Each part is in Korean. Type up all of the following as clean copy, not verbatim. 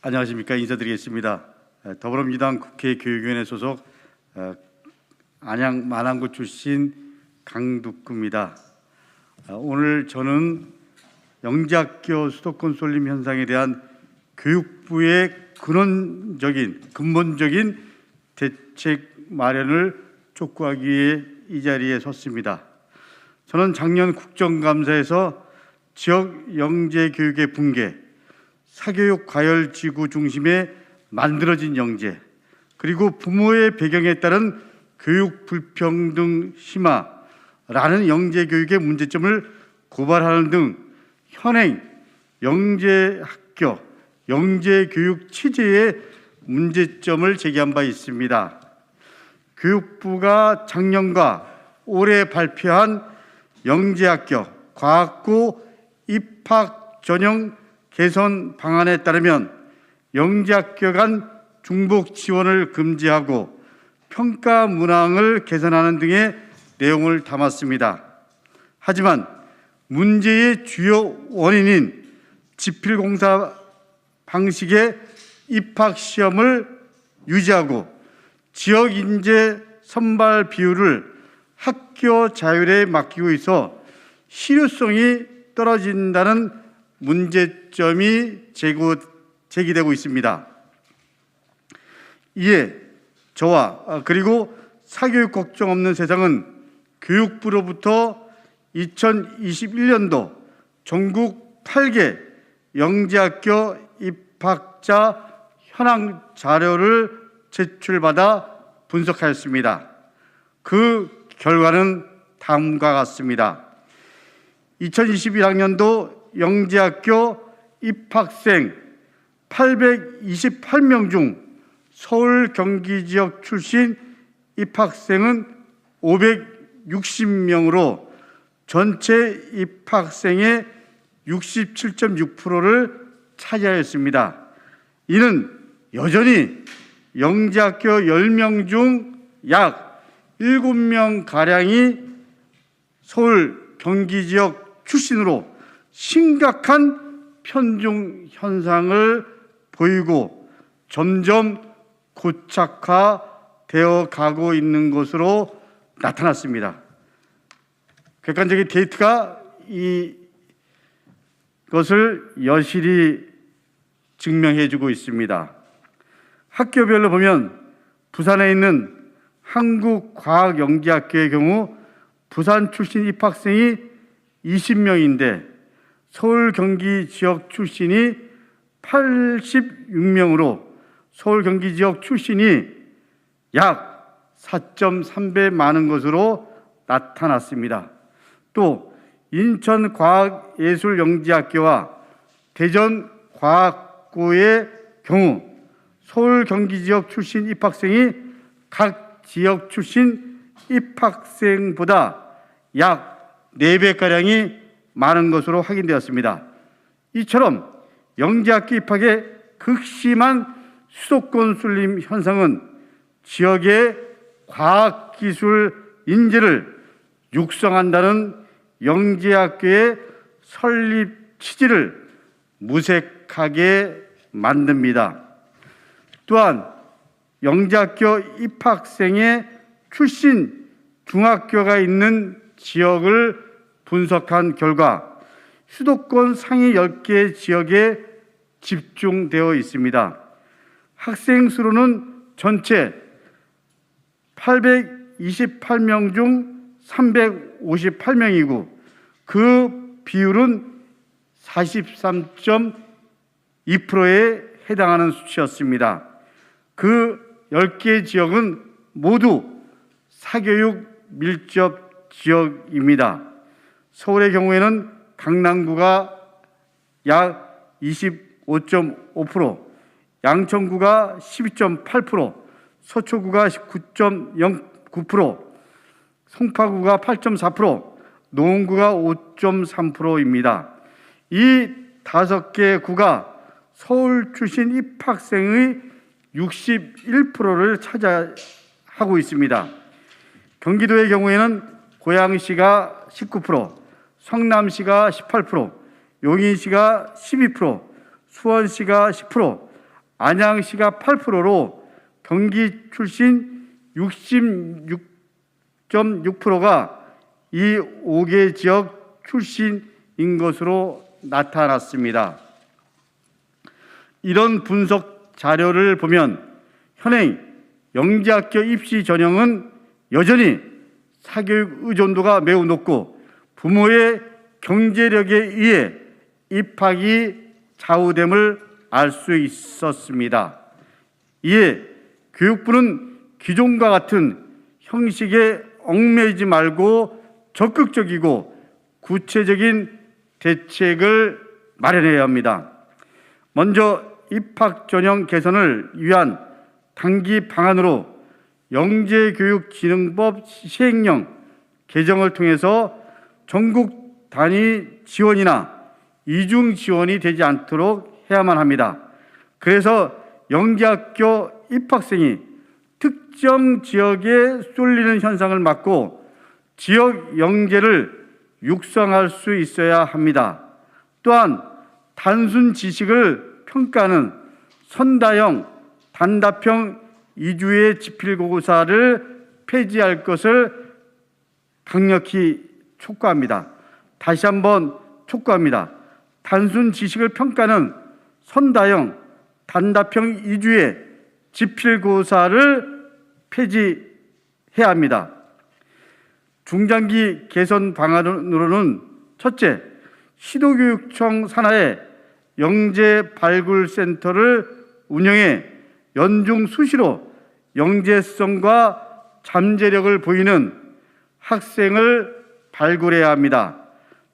안녕하십니까. 인사드리겠습니다. 더불어민주당 국회 교육위원회 소속 안양 만안구 출신 강두구입니다. 오늘 저는 영재학교 수도권 쏠림 현상에 대한 교육부의 근본적인 대책 마련을 촉구하기 위해 이 자리에 섰습니다. 저는 작년 국정감사에서 지역 영재 교육의 붕괴, 사교육 과열 지구 중심에 만들어진 영재, 그리고 부모의 배경에 따른 교육 불평등 심화라는 영재 교육의 문제점을 고발하는 등 현행 영재 학교, 영재 교육 체제의 문제점을 제기한 바 있습니다. 교육부가 작년과 올해 발표한 영재학교 과학고 입학 전형 개선 방안에 따르면 영재학교 간 중복 지원을 금지하고 평가 문항을 개선하는 등의 내용을 담았습니다. 하지만 문제의 주요 원인인 지필공사 방식의 입학 시험을 유지하고 지역 인재 선발 비율을 학교 자율에 맡기고 있어 실효성이 떨어진다는 문제점이 제기되고 있습니다. 이에 저와 그리고 사교육 걱정 없는 세상은 교육부로부터 2021년도 전국 8개 영재학교 입학자 현황 자료를 제출받아 분석하였습니다. 그 결과는 다음과 같습니다. 2021학년도 영재학교 입학생 828명 중 서울 경기 지역 출신 입학생은 560명으로 전체 입학생의 67.6%를 차지하였습니다. 이는 여전히 영재학교 10명 중 약 7명가량이 서울 경기 지역 출신으로 심각한 편중 현상을 보이고 점점 고착화되어 가고 있는 것으로 나타났습니다. 객관적인 데이터가 이것을 여실히 증명해주고 있습니다. 학교별로 보면 부산에 있는 한국과학영재학교의 경우 부산 출신 입학생이 20명인데 서울 경기 지역 출신이 86명으로 서울 경기 지역 출신이 약 4.3배 많은 것으로 나타났습니다. 또 인천과학예술영재학교와 대전과학고의 경우 서울 경기 지역 출신 입학생이 각 지역 출신 입학생보다 약 4배가량이 많은 것으로 확인되었습니다. 이처럼 영재학교 입학의 극심한 수도권 쏠림 현상은 지역의 과학기술 인재를 육성한다는 영재학교의 설립 취지를 무색하게 만듭니다. 또한 영재학교 입학생의 출신 중학교가 있는 지역을 분석한 결과 수도권 상위 10개 지역에 집중되어 있습니다. 학생 수로는 전체 828명 중 358명이고 그 비율은 43.2%에 해당하는 수치였습니다. 그 10개 지역은 모두 사교육 밀접 지역입니다. 서울의 경우에는 강남구가 약 25.5%, 양천구가 12.8%, 서초구가 19.09%, 송파구가 8.4%, 노원구가 5.3%입니다. 이 5개 구가 서울 출신 입학생의 61%를 차지하고 있습니다. 경기도의 경우에는 고양시가 19%, 성남시가 18%, 용인시가 12%, 수원시가 10%, 안양시가 8%로 경기 출신 66.6%가 이 5개 지역 출신인 것으로 나타났습니다. 이런 분석 자료를 보면 현행 영재학교 입시 전형은 여전히 사교육 의존도가 매우 높고 부모의 경제력에 의해 입학이 좌우됨을 알 수 있었습니다. 이에 교육부는 기존과 같은 형식에 얽매이지 말고 적극적이고 구체적인 대책을 마련해야 합니다. 먼저 입학 전형 개선을 위한 단기 방안으로 영재교육진흥법 시행령 개정을 통해서 전국 단위 지원이나 이중 지원이 되지 않도록 해야만 합니다. 그래서 영재학교 입학생이 특정 지역에 쏠리는 현상을 막고 지역 영재를 육성할 수 있어야 합니다. 또한 단순 지식을 평가하는 선다형, 단답형 2주의 지필고사를 폐지할 것을 강력히 촉구합니다. 다시 한번 촉구합니다. 단순 지식을 평가하는 선다형, 단답형 2주의 지필고사를 폐지해야 합니다. 중장기 개선 방안으로는 첫째, 시도교육청 산하에 영재 발굴센터를 운영해 연중 수시로 영재성과 잠재력을 보이는 학생을 발굴해야 합니다.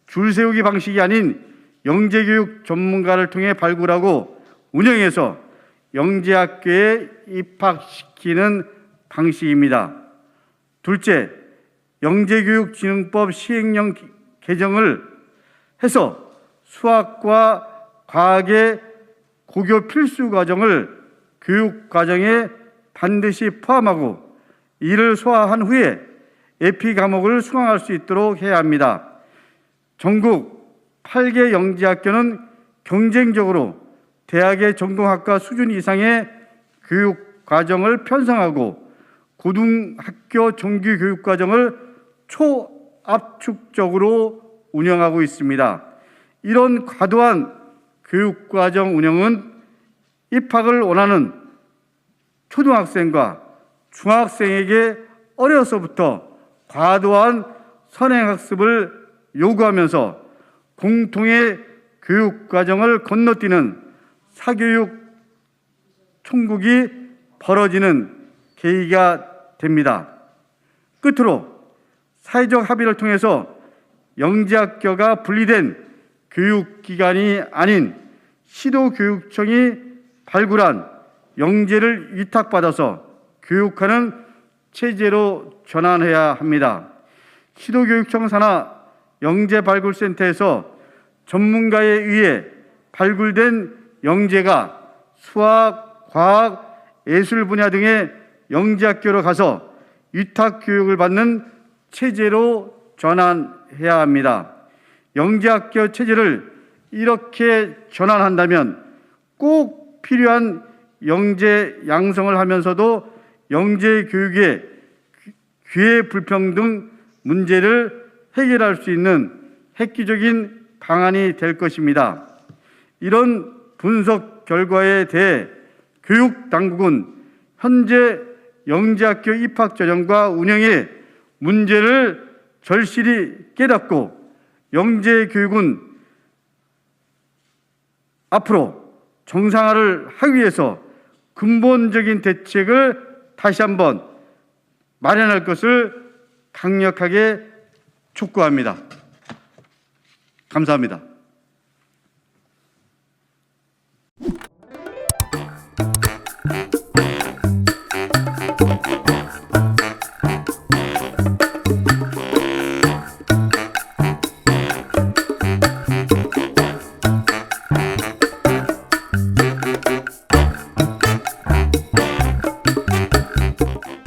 줄 세우기 방식이 아닌 영재교육 전문가를 통해 발굴하고 운영해서 영재학교에 입학시키는 방식입니다. 둘째, 영재교육진흥법 시행령 개정을 해서 수학과 과학의 고교 필수 과정을 교육 과정에 반드시 포함하고 이를 소화한 후에 에피 과목을 수강할 수 있도록 해야 합니다. 전국 8개 영재학교는 경쟁적으로 대학의 전공학과 수준 이상의 교육 과정을 편성하고 고등학교 정규 교육 과정을 초압축적으로 운영하고 있습니다. 이런 과도한 교육 과정 운영은 입학을 원하는 초등학생과 중학생에게 어려서부터 과도한 선행학습을 요구하면서 공통의 교육 과정을 건너뛰는 사교육 총국이 벌어지는 계기가 됩니다. 끝으로 사회적 합의를 통해서 영재학교가 분리된 교육기관이 아닌 시도교육청이 발굴한 영재를 위탁받아서 교육하는 체제로 전환해야 합니다. 시도교육청 산하 영재발굴센터에서 전문가에 의해 발굴된 영재가 수학, 과학, 예술 분야 등의 영재학교로 가서 위탁교육을 받는 체제로 전환해야 합니다. 영재학교 체제를 이렇게 전환한다면 꼭 필요한 영재 양성을 하면서도 영재 교육의 기회 불평등 문제를 해결할 수 있는 획기적인 방안이 될 것입니다. 이런 분석 결과에 대해 교육당국은 현재 영재학교 입학 전형과 운영의 문제를 절실히 깨닫고 영재교육은 앞으로 정상화를 하기 위해서 근본적인 대책을 다시 한번 마련할 것을 강력하게 촉구합니다. 감사합니다.